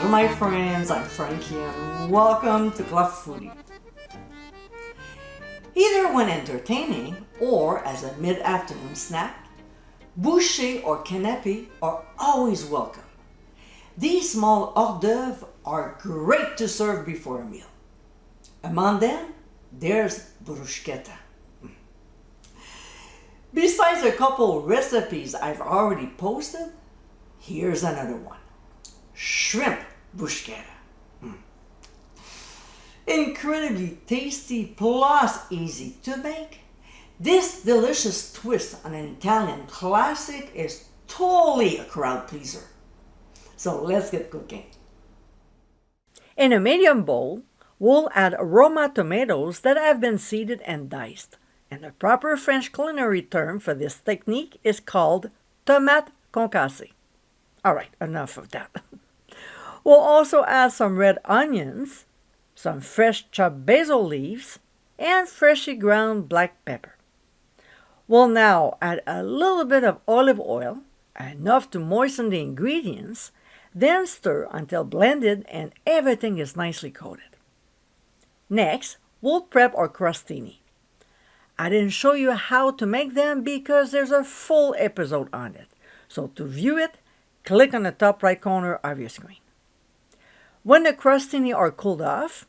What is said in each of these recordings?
Bonjour my friends, I'm Frankie and welcome to Club Foodie. Either when entertaining or as a mid-afternoon snack, bouchées or canapé are always welcome. These small hors d'oeuvre are great to serve before a meal. Among them, there's bruschetta. Besides a couple recipes I've already posted, here's another one. Shrimp Bruschetta. Incredibly tasty plus easy to make, this delicious twist on an Italian classic is totally a crowd pleaser. So let's get cooking. In a medium bowl, we'll add Roma tomatoes that have been seeded and diced. And the proper French culinary term for this technique is called tomate concassée. Alright, enough of that. We'll also add some red onions, some fresh chopped basil leaves, and freshly ground black pepper. We'll now add a little bit of olive oil, enough to moisten the ingredients, then stir until blended and everything is nicely coated. Next, we'll prep our crostini. I didn't show you how to make them because there's a full episode on it. So to view it, click on the top right corner of your screen. When the crostini are cooled off,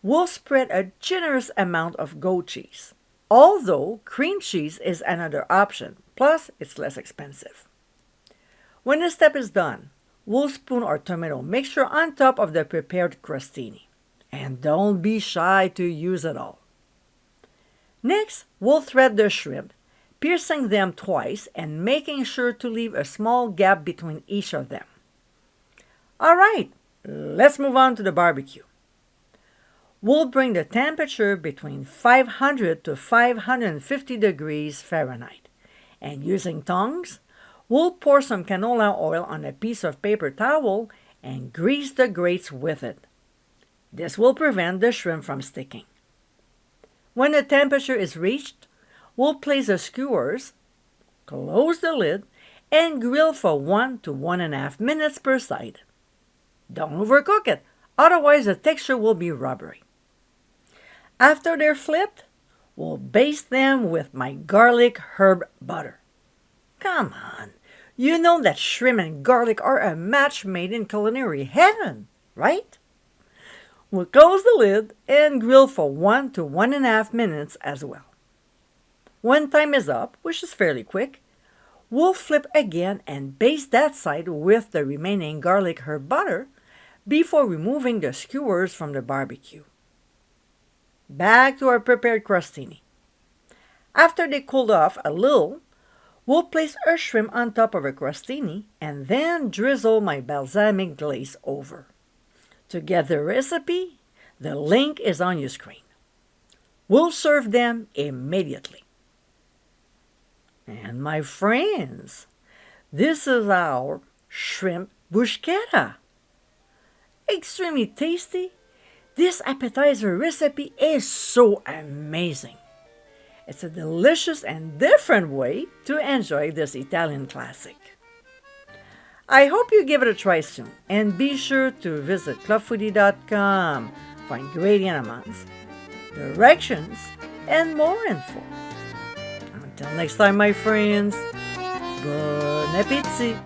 we'll spread a generous amount of goat cheese. Although cream cheese is another option, plus it's less expensive. When this step is done, we'll spoon our tomato mixture on top of the prepared crostini. And don't be shy to use it all. Next, we'll thread the shrimp, piercing them twice and making sure to leave a small gap between each of them. Alright, let's move on to the barbecue. We'll bring the temperature between 500 to 550 degrees Fahrenheit. And using tongs, we'll pour some canola oil on a piece of paper towel and grease the grates with it. This will prevent the shrimp from sticking. When the temperature is reached, we'll place the skewers, close the lid, and grill for 1 to 1.5 minutes per side. Don't overcook it, otherwise the texture will be rubbery. After they're flipped, we'll baste them with my garlic herb butter. Come on, you know that shrimp and garlic are a match made in culinary heaven, right? We'll close the lid and grill for 1 to 1.5 minutes as well. When time is up, which is fairly quick, we'll flip again and baste that side with the remaining garlic herb butter before removing the skewers from the barbecue. Back to our prepared crostini. After they cooled off a little, we'll place our shrimp on top of a crostini and then drizzle my balsamic glaze over. To get the recipe, the link is on your screen. We'll serve them immediately. And my friends, this is our shrimp bruschetta. Extremely tasty, this appetizer recipe is so amazing. It's a delicious and different way to enjoy this Italian classic. I hope you give it a try soon, and be sure to visit clubfoodie.com for ingredient amounts, directions, and more info. Until next time, my friends, bon appétit!